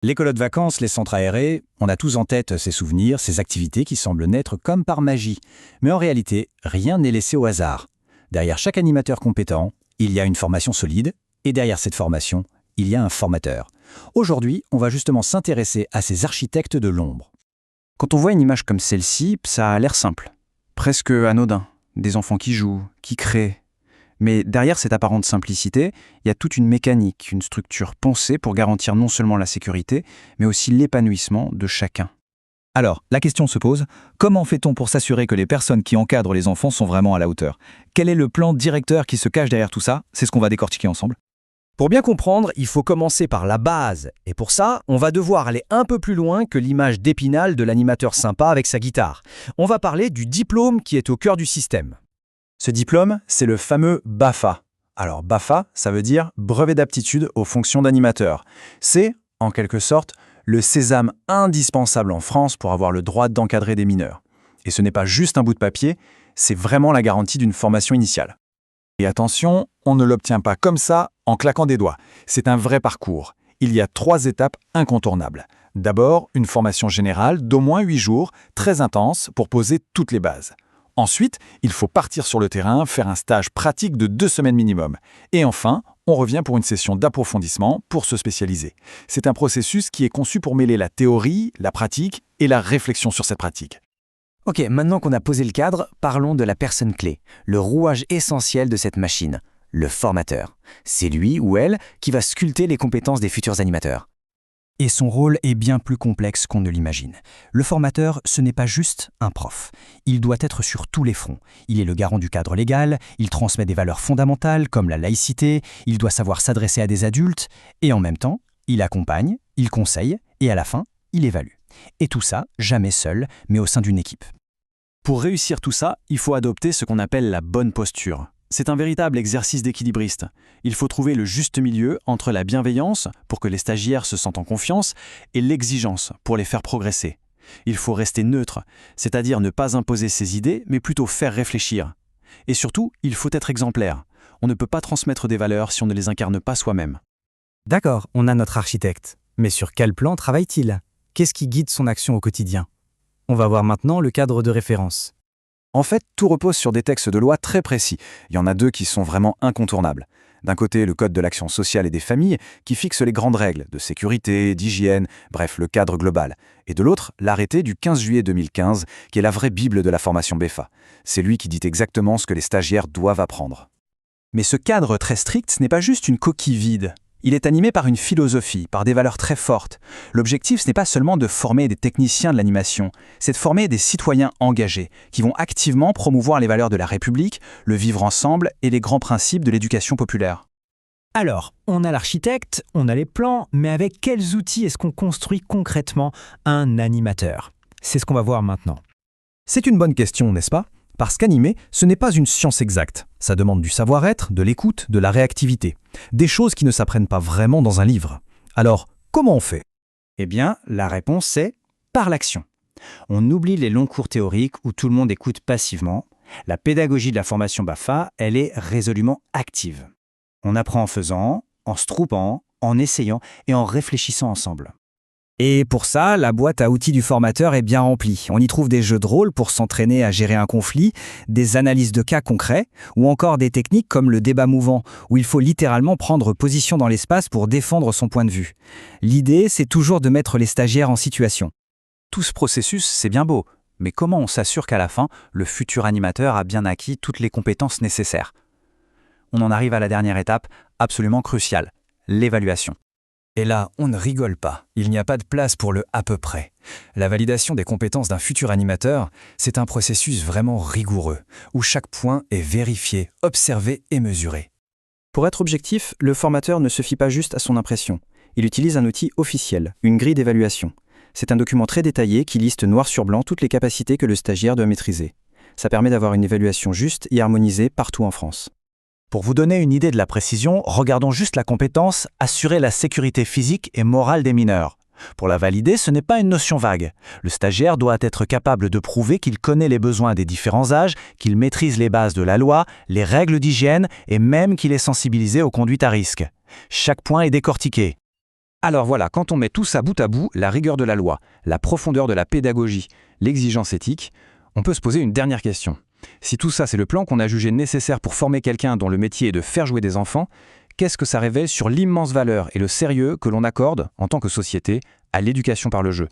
Les colloques de vacances, les centres aérés, on a tous en tête ces souvenirs, ces activités qui semblent naître comme par magie. Mais en réalité, rien n'est laissé au hasard. Derrière chaque animateur compétent, il y a une formation solide, et derrière cette formation, il y a un formateur. Aujourd'hui, on va justement s'intéresser à ces architectes de l'ombre. Quand on voit une image comme celle-ci, ça a l'air simple, presque anodin. Des enfants qui jouent, qui créent. Mais derrière cette apparente simplicité, il y a toute une mécanique, une structure pensée pour garantir non seulement la sécurité, mais aussi l'épanouissement de chacun. Alors, la question se pose, comment fait-on pour s'assurer que les personnes qui encadrent les enfants sont vraiment à la hauteur? Quel est le plan directeur qui se cache derrière tout ça? C'est ce qu'on va décortiquer ensemble. Pour bien comprendre, il faut commencer par la base. Et pour ça, on va devoir aller un peu plus loin que l'image d'Épinal de l'animateur sympa avec sa guitare. On va parler du diplôme qui est au cœur du système. Ce diplôme, c'est le fameux BAFA. Alors BAFA, ça veut dire brevet d'aptitude aux fonctions d'animateur. C'est, en quelque sorte, le sésame indispensable en France pour avoir le droit d'encadrer des mineurs. Et ce n'est pas juste un bout de papier, c'est vraiment la garantie d'une formation initiale. Et attention, on ne l'obtient pas comme ça, en claquant des doigts. C'est un vrai parcours. Il y a 3 étapes incontournables. D'abord, une formation générale d'au moins 8 jours, très intense, pour poser toutes les bases. Ensuite, il faut partir sur le terrain, faire un stage pratique de 2 semaines minimum. Et enfin, on revient pour une session d'approfondissement pour se spécialiser. C'est un processus qui est conçu pour mêler la théorie, la pratique et la réflexion sur cette pratique. Ok, maintenant qu'on a posé le cadre, parlons de la personne clé, le rouage essentiel de cette machine, le formateur. C'est lui ou elle qui va sculpter les compétences des futurs animateurs. Et son rôle est bien plus complexe qu'on ne l'imagine. Le formateur, ce n'est pas juste un prof. Il doit être sur tous les fronts. Il est le garant du cadre légal, il transmet des valeurs fondamentales comme la laïcité, il doit savoir s'adresser à des adultes, et en même temps, il accompagne, il conseille, et à la fin, il évalue. Et tout ça, jamais seul, mais au sein d'une équipe. Pour réussir tout ça, il faut adopter ce qu'on appelle la bonne posture. C'est un véritable exercice d'équilibriste. Il faut trouver le juste milieu entre la bienveillance, pour que les stagiaires se sentent en confiance, et l'exigence, pour les faire progresser. Il faut rester neutre, c'est-à-dire ne pas imposer ses idées, mais plutôt faire réfléchir. Et surtout, il faut être exemplaire. On ne peut pas transmettre des valeurs si on ne les incarne pas soi-même. D'accord, on a notre architecte. Mais sur quel plan travaille-t-il? Qu'est-ce qui guide son action au quotidien? On va voir maintenant le cadre de référence. En fait, tout repose sur des textes de loi très précis. Il y en a 2 qui sont vraiment incontournables. D'un côté, le Code de l'action sociale et des familles, qui fixe les grandes règles de sécurité, d'hygiène, bref, le cadre global. Et de l'autre, l'arrêté du 15 juillet 2015, qui est la vraie bible de la formation BEFA. C'est lui qui dit exactement ce que les stagiaires doivent apprendre. Mais ce cadre très strict, ce n'est pas juste une coquille vide. Il est animé par une philosophie, par des valeurs très fortes. L'objectif, ce n'est pas seulement de former des techniciens de l'animation, c'est de former des citoyens engagés, qui vont activement promouvoir les valeurs de la République, le vivre ensemble et les grands principes de l'éducation populaire. Alors, on a l'architecte, on a les plans, mais avec quels outils est-ce qu'on construit concrètement un animateur? C'est ce qu'on va voir maintenant. C'est une bonne question, n'est-ce pas? Parce qu'animer, ce n'est pas une science exacte. Ça demande du savoir-être, de l'écoute, de la réactivité. Des choses qui ne s'apprennent pas vraiment dans un livre. Alors, comment on fait? Eh bien, la réponse c'est par l'action. On oublie les longs cours théoriques où tout le monde écoute passivement. La pédagogie de la formation BAFA, elle est résolument active. On apprend en faisant, en se troupant, en essayant et en réfléchissant ensemble. Et pour ça, la boîte à outils du formateur est bien remplie. On y trouve des jeux de rôle pour s'entraîner à gérer un conflit, des analyses de cas concrets, ou encore des techniques comme le débat mouvant, où il faut littéralement prendre position dans l'espace pour défendre son point de vue. L'idée, c'est toujours de mettre les stagiaires en situation. Tout ce processus, c'est bien beau, mais comment on s'assure qu'à la fin, le futur animateur a bien acquis toutes les compétences nécessaires? On en arrive à la dernière étape, absolument cruciale, l'évaluation. Et là, on ne rigole pas. Il n'y a pas de place pour le à peu près. La validation des compétences d'un futur animateur, c'est un processus vraiment rigoureux, où chaque point est vérifié, observé et mesuré. Pour être objectif, le formateur ne se fie pas juste à son impression. Il utilise un outil officiel, une grille d'évaluation. C'est un document très détaillé qui liste noir sur blanc toutes les capacités que le stagiaire doit maîtriser. Ça permet d'avoir une évaluation juste et harmonisée partout en France. Pour vous donner une idée de la précision, regardons juste la compétence « assurer la sécurité physique et morale des mineurs ». Pour la valider, ce n'est pas une notion vague. Le stagiaire doit être capable de prouver qu'il connaît les besoins des différents âges, qu'il maîtrise les bases de la loi, les règles d'hygiène et même qu'il est sensibilisé aux conduites à risque. Chaque point est décortiqué. Alors voilà, quand on met tout ça bout à bout, la rigueur de la loi, la profondeur de la pédagogie, l'exigence éthique, on peut se poser une dernière question. Si tout ça c'est le plan qu'on a jugé nécessaire pour former quelqu'un dont le métier est de faire jouer des enfants, qu'est-ce que ça révèle sur l'immense valeur et le sérieux que l'on accorde, en tant que société, à l'éducation par le jeu ?